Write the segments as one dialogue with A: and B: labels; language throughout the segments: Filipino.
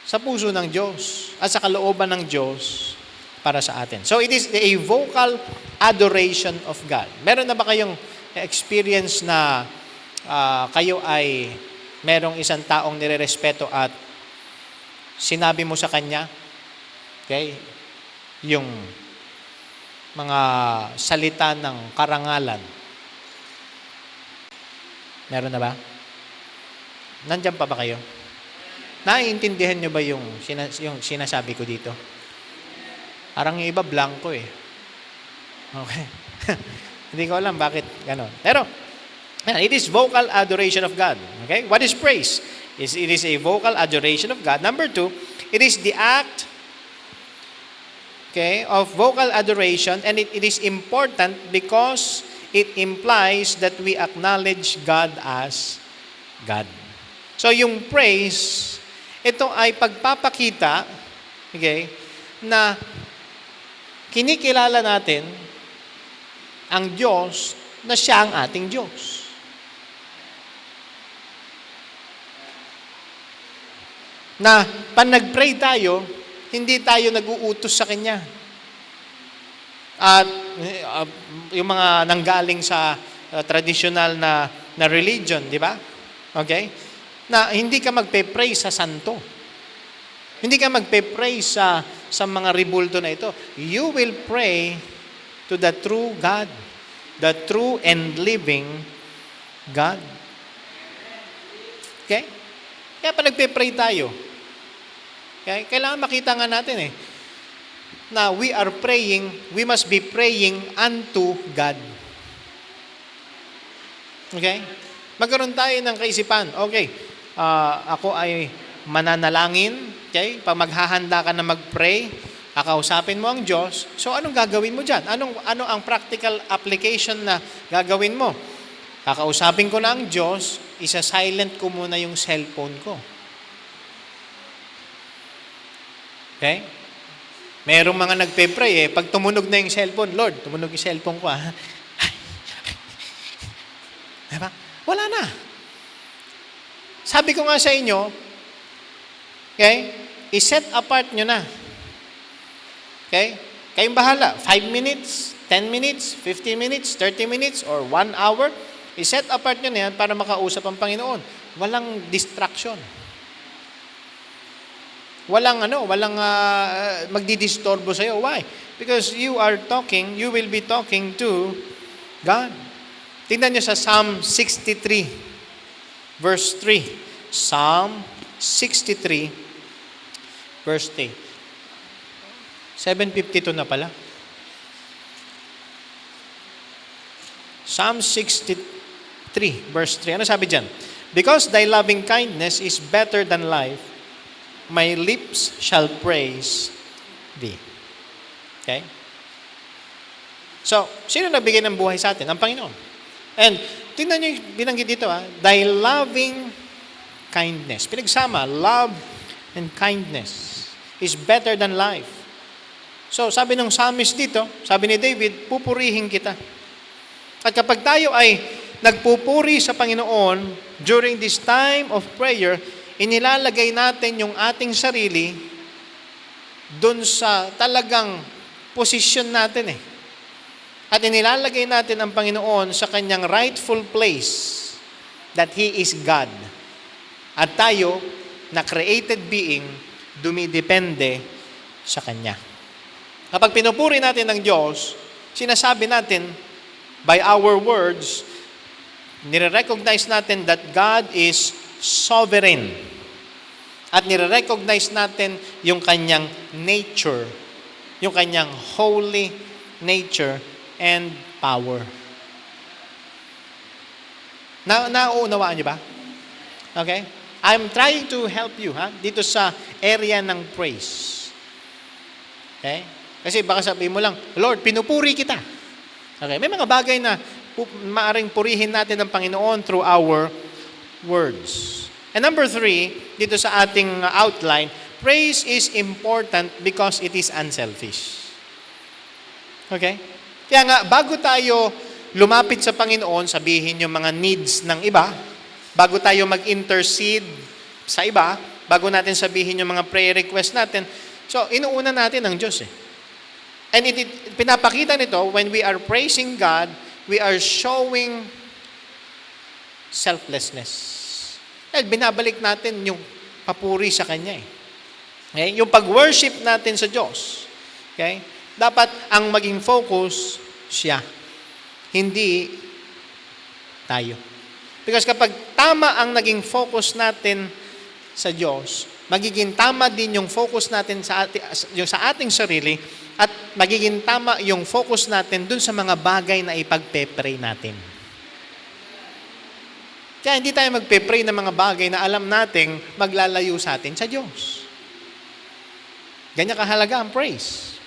A: sa puso ng Diyos at sa kalooban ng Diyos para sa atin. So it is a vocal adoration of God. Meron na ba kayong experience na kayo ay merong isang taong nirerespeto at sinabi mo sa kanya, okay, yung mga salita ng karangalan? Meron na ba? Nandiyan pa ba kayo? Naiintindihan nyo ba yung sinasabi ko dito? Parang yung iba blanco eh. Okay. Hindi ko alam bakit gano'n. Pero, it is vocal adoration of God. Okay? What is praise? It is a vocal adoration of God. Number 2, it is the act, okay, of vocal adoration, and it is important because it implies that we acknowledge God as God. So yung praise, ito ay pagpapakita, okay, na kinikilala natin ang Diyos na siya ang ating Diyos. Na pag nag-pray tayo, hindi tayo nag-uutos sa Kanya. At yung mga nanggaling sa traditional na religion, di ba? Okay? Na hindi ka magpe-pray sa santo. Hindi ka magpe-pray sa mga ribulto na ito. You will pray to the true God, the true and living God. Okay? Kaya pa nagpe-pray tayo. Okay? Kailangan makita nga natin na we are praying, we must be praying unto God. Okay? Magkaroon tayo ng kaisipan. Okay, ako ay mananalangin. Okay? Pag maghahanda ka na mag-pray, kakausapin mo ang Diyos. So, anong gagawin mo dyan? Ano ang practical application na gagawin mo? Kakausapin ko na ang Diyos, isa-silent ko muna yung cellphone ko. Okay? Merong mga nagpe-pray pag tumunog na yung cellphone, Lord, tumunog yung cellphone ko Diba? Wala na. Sabi ko nga sa inyo, okay, i-set apart nyo na. Okay? Kayong bahala. 5 minutes, 10 minutes, 15 minutes, 30 minutes, or 1 hour. I-set apart nyo na yan para makausap ang Panginoon. Walang distraction. Walang magdidisturbo sa'yo. Why? Because you will be talking to God. Tingnan nyo sa Psalm 63, verse 3. Psalm 63, verse 3. 752 na pala. Psalm 63, verse 3. Ano sabi dyan? Because thy loving kindness is better than life, my lips shall praise thee. Okay? So, sino nagbigay ng buhay sa atin? Ang Panginoon. And, tingnan nyo yung binanggit dito, thy loving kindness. Pinagsama, love and kindness is better than life. So, sabi ng psalmist dito, sabi ni David, pupurihin kita. At kapag tayo ay nagpupuri sa Panginoon during this time of prayer, inilalagay natin yung ating sarili dun sa talagang posisyon natin At inilalagay natin ang Panginoon sa kanyang rightful place that He is God. At tayo, na created being, dumidepende sa Kanya. Kapag pinupuri natin ng Diyos, sinasabi natin, by our words, nire-recognize natin that God is sovereign. At nire-recognize natin yung kanyang nature, yung kanyang holy nature and power. Nauunawaan niyo ba? Okay? I'm trying to help you dito sa area ng praise. Okay? Kasi baka sabihin mo lang, Lord, pinupuri kita. Okay? May mga bagay na maaring purihin natin ang Panginoon through our words. And number 3, dito sa ating outline, praise is important because it is unselfish. Okay? Kaya nga, bago tayo lumapit sa Panginoon, sabihin yung mga needs ng iba, bago tayo mag-intercede sa iba, bago natin sabihin yung mga prayer request natin. So, inuuna natin ang Diyos eh. And pinapakita nito, when we are praising God, we are showing selflessness. Dahil binabalik natin yung papuri sa Kanya eh. Okay? Yung pag-worship natin sa Diyos, okay? Dapat ang maging focus, siya. Hindi tayo. Because kapag tama ang naging focus natin sa Diyos, magiging tama din yung focus natin sa ating sarili at magiging tama yung focus natin dun sa mga bagay na ipagpe-pray natin. Kaya hindi tayo magpe-pray ng mga bagay na alam nating maglalayo sa atin sa Diyos. Ganyan kahalaga ang praise.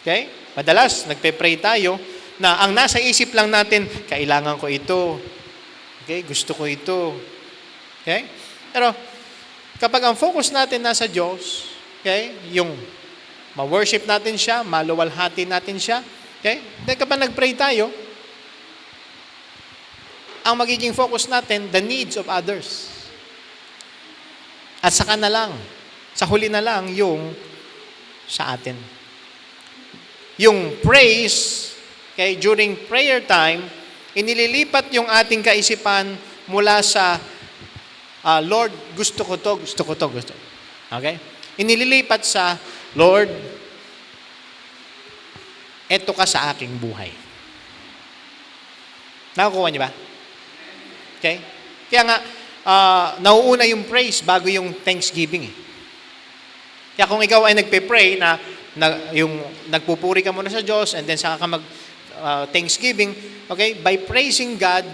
A: Okay? Madalas, nagpe-pray tayo na ang nasa isip lang natin, kailangan ko ito. Okay? Gusto ko ito. Okay? Pero, kapag ang focus natin nasa Diyos, okay? Yung ma-worship natin siya, maluwalhati natin siya, okay? Then kapag nag-pray tayo, ang magiging focus natin, the needs of others. At saka na lang, sa huli na lang, yung sa atin. Yung praise, okay, during prayer time, inililipat yung ating kaisipan mula sa Lord, gusto ko to. Okay? Inililipat sa, Lord, eto ka sa aking buhay. Nakukuha niyo ba? Okay? Kaya nga, nauuna yung praise bago yung thanksgiving eh. Kaya kung ikaw ay nagpe-pray na yung nagpupuri ka muna sa Diyos and then saka ka mag thanksgiving, okay? By praising God,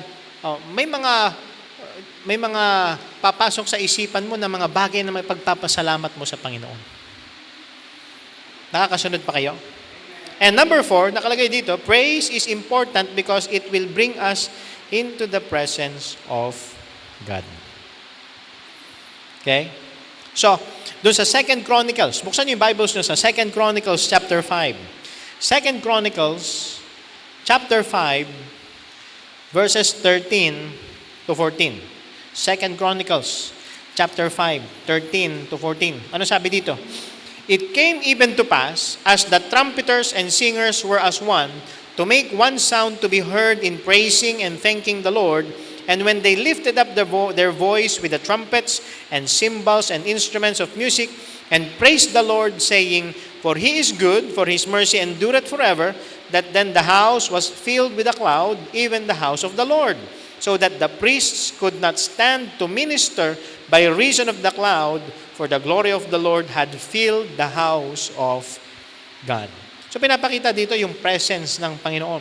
A: may mga papasok sa isipan mo na mga bagay na may pagpapasalamat mo sa Panginoon. Nakakasunod pa kayo? And number 4, nakalagay dito, praise is important because it will bring us into the presence of God. Okay? So, doon sa 2 Chronicles, buksan niyo yung Bibles niyo sa 2 Chronicles chapter 5. 2 Chronicles chapter 5 verses 13 to 14. 2 Chronicles chapter 5, 13 to 14. Ano sabi dito? It came even to pass, as the trumpeters and singers were as one, to make one sound to be heard in praising and thanking the Lord. And when they lifted up their voice with the trumpets and cymbals and instruments of music, and praised the Lord, saying, For He is good, for His mercy endureth forever, that then the house was filled with a cloud, even the house of the Lord, so that the priests could not stand to minister by reason of the cloud, for the glory of the Lord had filled the house of God. So pinapakita dito yung presence ng Panginoon.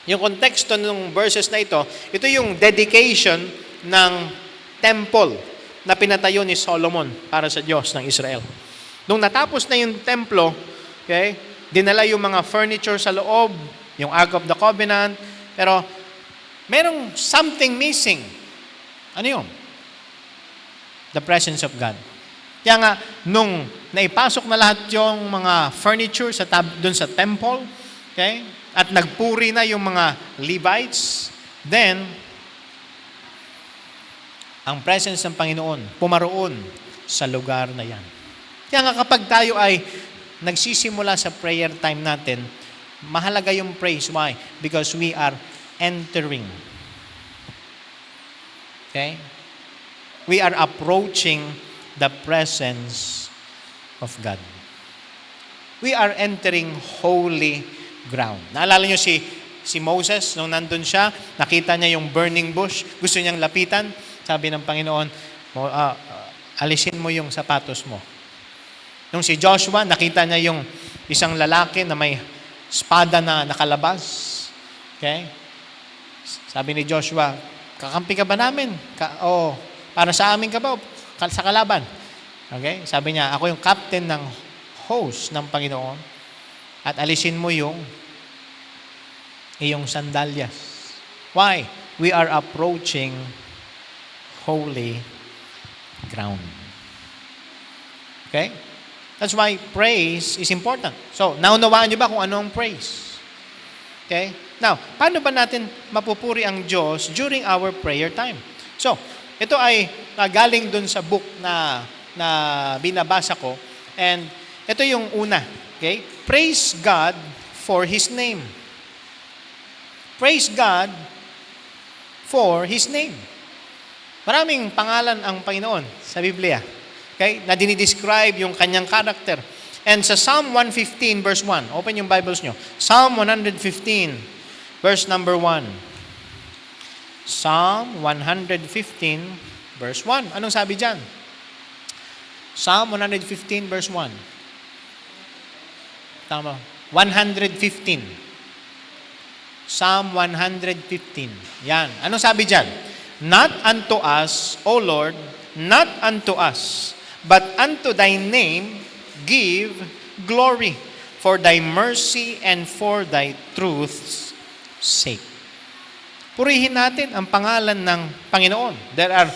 A: Yung konteksto ng verses na ito yung dedication ng temple na pinatayo ni Solomon para sa Diyos ng Israel. Nung natapos na yung templo, okay, dinala yung mga furniture sa loob, yung Ark of the Covenant, pero merong something missing. Ano yun? The presence of God. Kaya nga, nung naipasok na lahat yung mga furniture doon sa temple, okay, at nagpuri na yung mga Levites, then, ang presence ng Panginoon pumaroon sa lugar na yan. Kaya nga kapag tayo ay nagsisimula sa prayer time natin, mahalaga yung praise. Why? Because we are entering. Okay? We are approaching the presence of God. We are entering holy ground. Naalala niyo si Moses, nung nandun siya, nakita niya yung burning bush, gusto niyang lapitan, sabi ng Panginoon, alisin mo yung sapatos mo. Nung si Joshua, nakita niya yung isang lalaki na may espada na nakalabas. Okay? Sabi ni Joshua, kakampi ka ba namin? Para sa amin ka ba? Sa kalaban. Okay? Sabi niya, ako yung captain ng host ng Panginoon at alisin mo yung iyong sandalyas. Why? We are approaching holy ground. Okay? That's why praise is important. So, naunawaan niyo ba kung ano ang praise? Okay? Now, paano ba natin mapupuri ang Diyos during our prayer time? So, ito ay galing dun sa book na na binabasa ko. And ito yung una. Okay? Praise God for His name. Praise God for His name. Maraming pangalan ang Panginoon sa Biblia. Okay? Na dinidescribe yung kanyang character. And sa Psalm 115 verse 1, open yung Bibles nyo. Psalm 115 verse number 1. Psalm 115 verse 1. Anong sabi dyan? Psalm 115 verse 1. Tama. 115. Psalm 115. Yan. Anong sabi dyan? Not unto us, O Lord, not unto us, but unto thy name give glory for thy mercy and for thy truth's sake. Purihin natin ang pangalan ng Panginoon. There are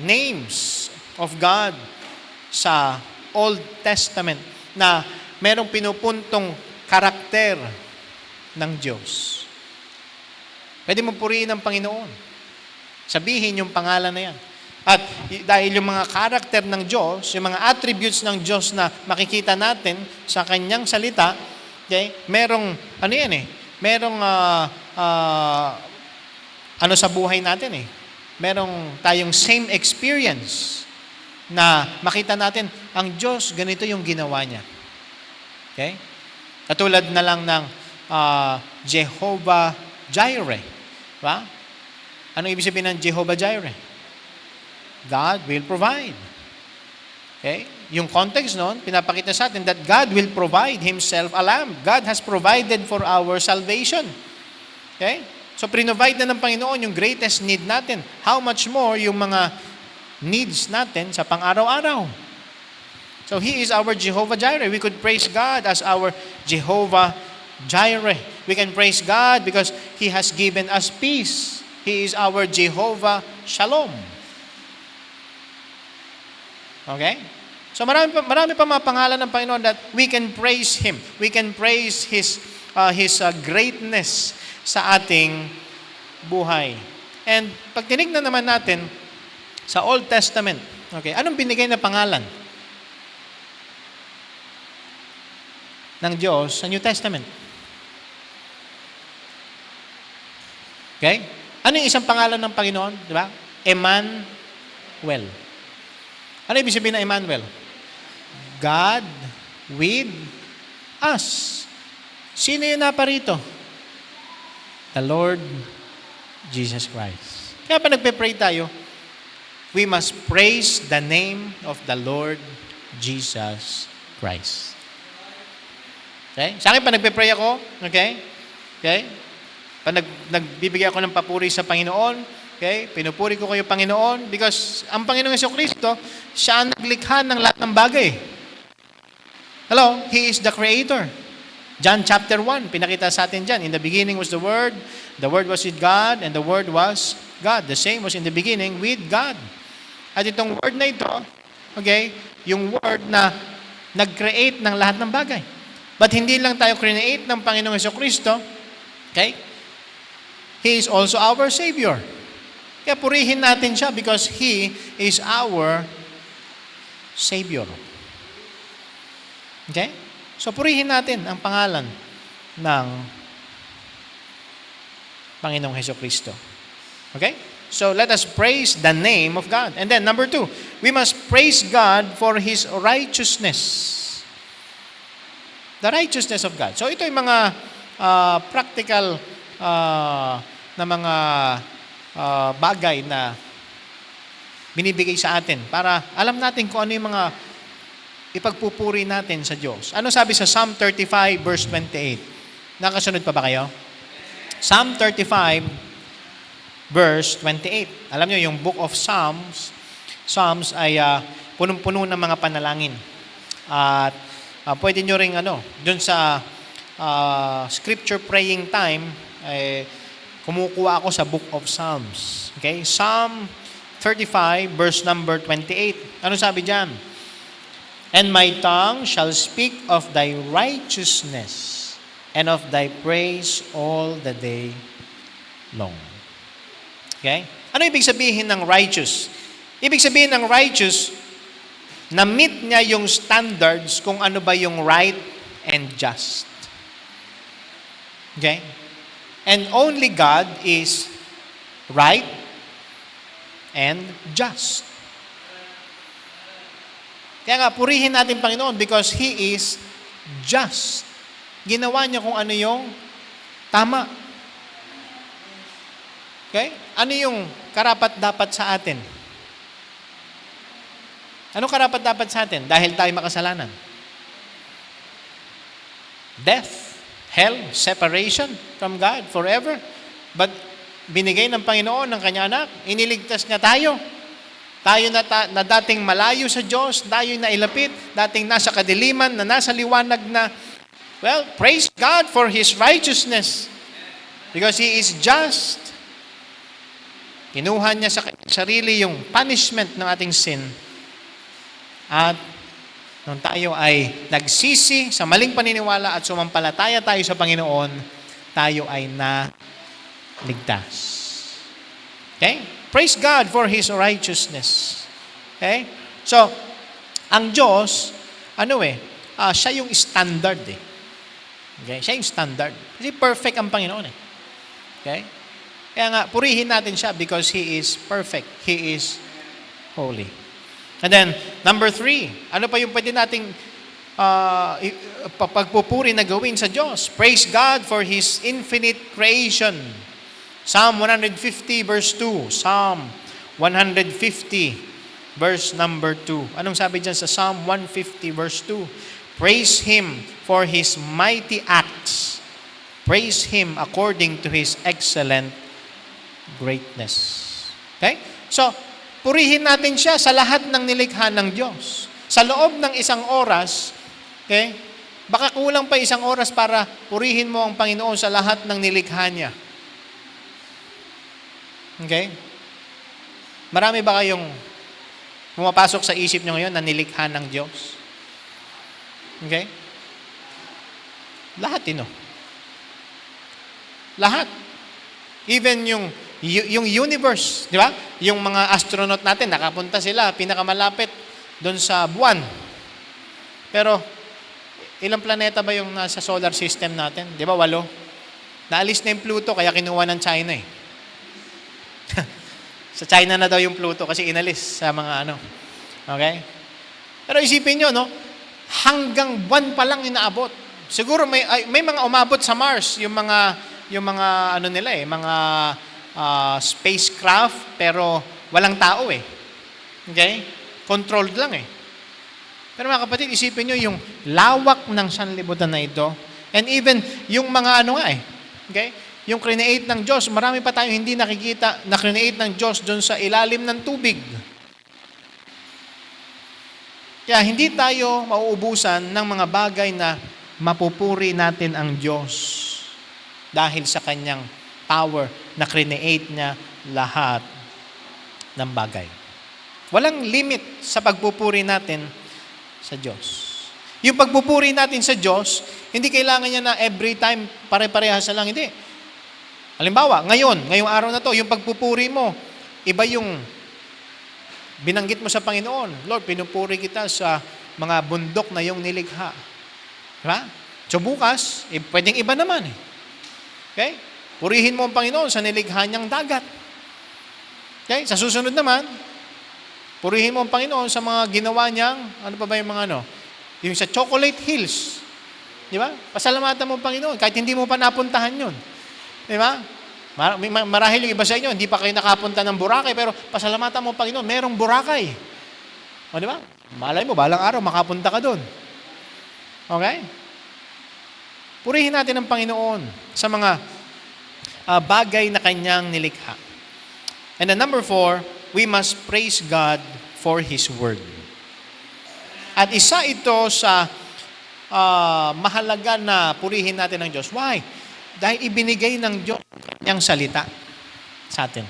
A: names of God sa Old Testament na merong pinupuntong karakter ng Diyos. Pwede mo purihin ang Panginoon. Sabihin yung pangalan na yan. At dahil yung mga karakter ng Diyos, yung mga attributes ng Diyos na makikita natin sa kanyang salita, okay, merong, ano yan eh, merong, ano sa buhay natin eh, merong tayong same experience na makita natin, ang Diyos, ganito yung ginawa niya. Okay? Katulad na lang ng Jehovah Jireh. Diba? Anong ibig sabihin ng Jehovah Jireh? God will provide. Okay? Yung context noon, pinapakita sa atin that God will provide Himself a lamb. God has provided for our salvation. Okay? So, provide na ng Panginoon yung greatest need natin. How much more yung mga needs natin sa pang-araw-araw. So, He is our Jehovah Jireh. We could praise God as our Jehovah Jireh. We can praise God because He has given us peace. He is our Jehovah Shalom. Okay? So marami pa mga pangalan ng Panginoon that we can praise Him. We can praise His greatness sa ating buhay. And pag tinignan naman natin sa Old Testament, okay, anong binigay na pangalan ng Diyos sa New Testament? Okay? Ano yung isang pangalan ng Panginoon? Di ba? Emmanuel. Ano ibig sabihin ng Emmanuel? God with us. Sino yung naparito? The Lord Jesus Christ. Kaya pa nagpe-pray tayo, we must praise the name of the Lord Jesus Christ. Okay? Sa akin pa nagpe-pray ako, okay? Okay? Pa nagbibigay ako ng papuri sa Panginoon, okay? Pinupuri ko kayo, Panginoon, because ang Panginoong Jesucristo, siya ang naglikha ng lahat ng bagay. Hello? He is the Creator. John chapter 1, pinakita sa atin dyan. In the beginning was the Word was with God, and the Word was God. The same was in the beginning with God. At itong Word na ito, okay, yung Word na nag-create ng lahat ng bagay. But hindi lang tayo create ng Panginoong Jesucristo, okay? He is also our Savior. Kaya purihin natin siya because He is our Savior. Okay? So purihin natin ang pangalan ng Panginoong Jesucristo. Okay? So let us praise the name of God. And then number 2, we must praise God for His righteousness. The righteousness of God. So ito yung mga practical na mga bagay na binibigay sa atin para alam natin kung ano yung mga ipagpupuri natin sa Diyos. Ano sabi sa Psalm 35 verse 28? Nakasunod pa ba kayo? Psalm 35 verse 28. Alam nyo, yung book of Psalms ay punong-puno ng mga panalangin. At pwede nyo rin dun sa scripture praying time, kumukuha ako sa book of Psalms. Okay? Psalm 35 verse number 28. Ano sabi dyan? And my tongue shall speak of thy righteousness and of thy praise all the day long. Okay? Ano ibig sabihin ng righteous? Ibig sabihin ng righteous, na-meet niya yung standards kung ano ba yung right and just. Okay? And only God is right and just. Kaya nga, purihin natin Panginoon because He is just. Ginawa niya kung ano yung tama. Okay? Ano yung karapat-dapat sa atin? Ano karapat-dapat sa atin? Dahil tayo makasalanan. Death, hell, separation from God forever. But binigay ng Panginoon ng Kanya anak, iniligtas niya tayo. Tayo na dating malayo sa Diyos, tayo na ilapit, dating nasa kadiliman, na nasa liwanag na, well, praise God for His righteousness. Because He is just. Kinuha niya sa sarili yung punishment ng ating sin. At nung tayo ay nagsisi sa maling paniniwala at sumampalataya tayo sa Panginoon, tayo ay naligtas. Okay? Praise God for His righteousness. Okay? So, ang Diyos, siya yung standard eh. Okay? Siya yung standard. Kasi perfect ang Panginoon eh. Okay? Kaya nga, purihin natin siya because He is perfect. He is holy. And then, number 3, ano pa yung pwede nating pagpupuri na gawin sa Diyos? Praise God for His infinite creation. Psalm 150 verse 2. Psalm 150 verse number 2. Anong sabi dyan sa Psalm 150 verse 2? Praise Him for His mighty acts. Praise Him according to His excellent greatness. Okay? So, purihin natin siya sa lahat ng nilikha ng Diyos. Sa loob ng isang oras, okay, baka kulang pa isang oras para purihin mo ang Panginoon sa lahat ng nilikha niya. Okay? Marami ba kayong pumapasok sa isip niyo ngayon na nilikha ng Diyos? Okay? Lahat, Lahat. Even yung universe, di ba? Yung mga astronaut natin, nakapunta sila, pinakamalapit doon sa buwan. Pero, ilang planeta ba yung nasa solar system natin? Di ba, 8? Naalis na yung Pluto, kaya kinuha ng China eh. Sa China na daw yung Pluto kasi inalis sa mga Okay? Pero isipin nyo, hanggang buwan pa lang inaabot. Siguro may mga umabot sa Mars, yung mga mga spacecraft, pero walang tao eh. Okay? Controlled lang eh. Pero mga kapatid, isipin nyo yung lawak ng sanlibutan na ito, and even yung mga okay? Yung create ng Diyos, marami pa tayong hindi nakikita na create ng Diyos doon sa ilalim ng tubig. Kaya hindi tayo mauubusan ng mga bagay na mapupuri natin ang Diyos dahil sa Kanyang power na create niya lahat ng bagay. Walang limit sa pagpupuri natin sa Diyos. Yung pagpupuri natin sa Diyos, hindi kailangan niya na every time pare-parehas na lang. Hindi. Halimbawa, ngayong araw na to, yung pagpupuri mo, iba yung binanggit mo sa Panginoon. Lord, pinupuri kita sa mga bundok na yung nilikha. Diba? So bukas, pwedeng iba naman eh. Okay? Purihin mo ang Panginoon sa nilikha niyang dagat. Okay? Sa susunod naman, purihin mo ang Panginoon sa mga ginawa niyang, ano pa ba yung mga yung sa Chocolate Hills. Di ba? Pasalamatan mo ang Panginoon kahit hindi mo pa napuntahan yun. Di ba? Marahil yung iba sa inyo, hindi pa kayo nakapunta ng Boracay, pero pasalamatan mo ang Panginoon, merong Boracay. O di ba? Malay mo, balang araw, makapunta ka doon. Okay? Purihin natin ang Panginoon sa mga bagay na Kanyang nilikha. And then number 4, we must praise God for His Word. At isa ito sa mahalaga na purihin natin ng Diyos. Why? Dahil ibinigay ng Diyos Kanyang salita sa atin.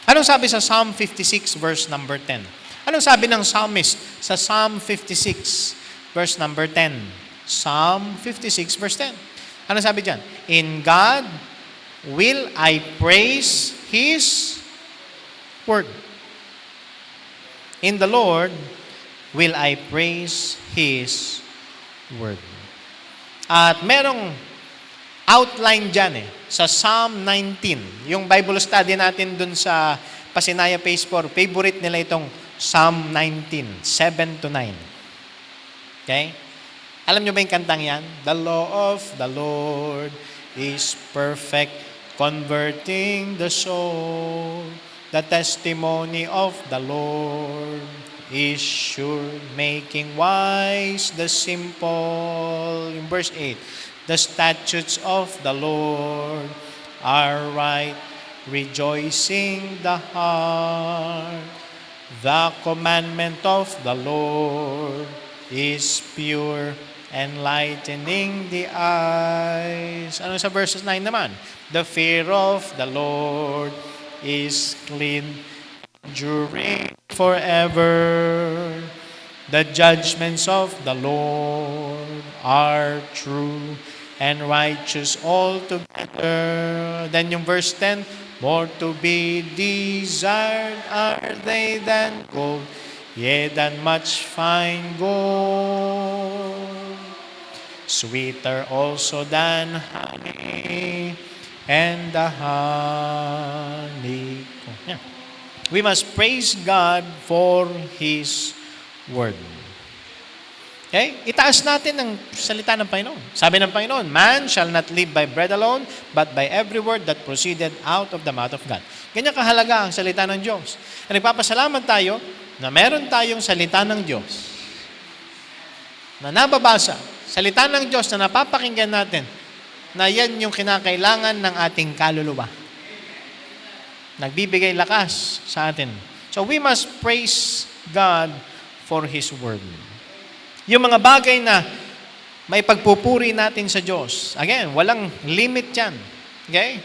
A: Anong sabi sa Psalm 56 verse number 10? Anong sabi ng psalmist sa Psalm 56 verse number 10? Psalm 56 verse 10. Anong sabi dyan? In God will I praise His Word. In the Lord will I praise His word. At merong outline dyan sa Psalm 19. Yung Bible study natin dun sa Pasinaya Phase 4, favorite nila itong Psalm 19, 7 to 9. Okay? Alam nyo ba yung kantang yan? The law of the Lord is perfect, converting the soul. The testimony of the Lord is sure, making wise the simple. In verse 8, the statutes of the Lord are right, rejoicing the heart. The commandment of the Lord is pure, enlightening the eyes. Ano sa verses 9 naman? The fear of the Lord is clean, enduring forever. The judgments of the Lord are true and righteous altogether. Then yung verse 10, more to be desired are they than gold, yea, than much fine gold. Sweeter also than honey and the honeycomb. Yeah. We must praise God for His word. Okay? Itaas natin ang salita ng Panginoon. Sabi ng Panginoon, man shall not live by bread alone, but by every word that proceeded out of the mouth of God. Ganyan kahalaga ang salita ng Diyos. At nagpapasalamat tayo na meron tayong salita ng Diyos na nababasa, salita ng Diyos na napapakinggan natin, na yan yung kinakailangan ng ating kaluluwa. Nagbibigay lakas sa atin. So we must praise God for His word. Yung mga bagay na may pagpupuri natin sa Diyos, again, walang limit yan. Okay?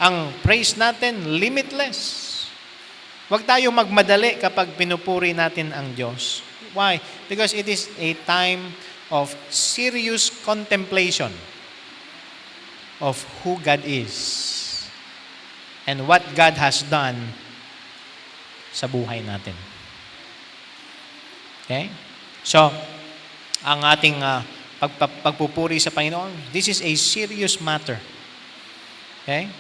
A: Ang praise natin, limitless. Huwag tayo magmadali kapag pinupuri natin ang Diyos. Why? Because it is a time of serious contemplation of who God is and what God has done sa buhay natin. Okay? So, ang ating pagpupuri sa Panginoon, this is a serious matter. Okay?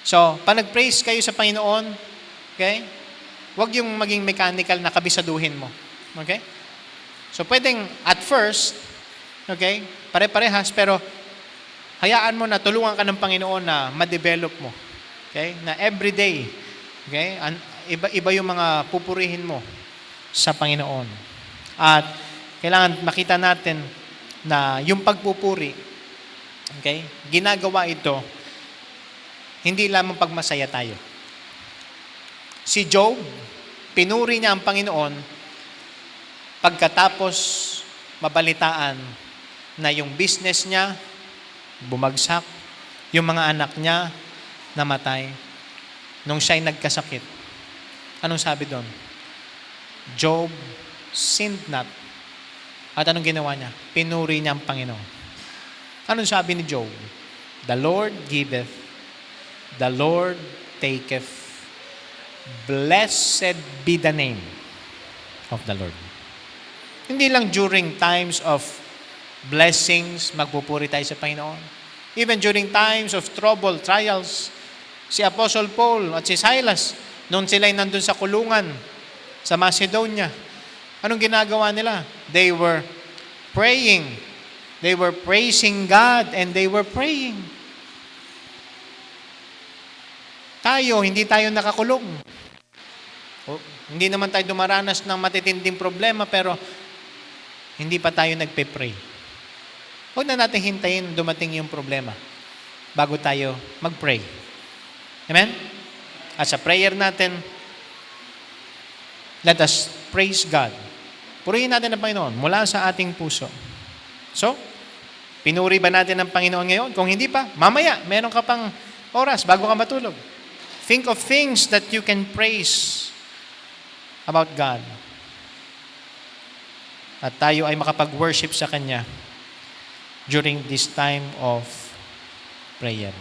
A: So, pag nag-praise kayo sa Panginoon, okay? Huwag yung maging mechanical na kabisaduhin mo. Okay? So, pwedeng at first, okay, pare-parehas, pero hayaan mo na tulungan ka ng Panginoon na ma-develop mo. Okay? Na everyday, okay? Iba yung mga pupurihin mo sa Panginoon. At kailangan makita natin na yung pagpupuri, okay, ginagawa ito, hindi lamang pag masaya tayo. Si Job, pinuri niya ang Panginoon pagkatapos mabalitaan na yung business niya bumagsak, yung mga anak niya namatay, nung siya'y nagkasakit. Anong sabi doon? Job sinned not. At anong ginawa niya? Pinuri niya ang Panginoon. Anong sabi ni Job? The Lord giveth, the Lord taketh. Blessed be the name of the Lord. Hindi lang during times of blessings, magpupuri tayo sa Panginoon. Even during times of trouble, trials, si Apostle Paul at si Silas, noon sila'y nandun sa kulungan, sa Macedonia, anong ginagawa nila? They were praying. They were praising God and they were praying. Tayo, hindi tayo nakakulong. Hindi naman tayo dumaranas ng matitinding problema, pero hindi pa tayo nagpe-pray. Huwag na natin hintayin dumating yung problema bago tayo mag-pray. Amen? At sa prayer natin, let us praise God. Purihin natin ang Panginoon mula sa ating puso. So, pinuri ba natin ang Panginoon ngayon? Kung hindi pa, mamaya, meron ka pang oras bago ka matulog. Think of things that you can praise about God. At tayo ay makapag-worship sa Kanya during this time of prayer.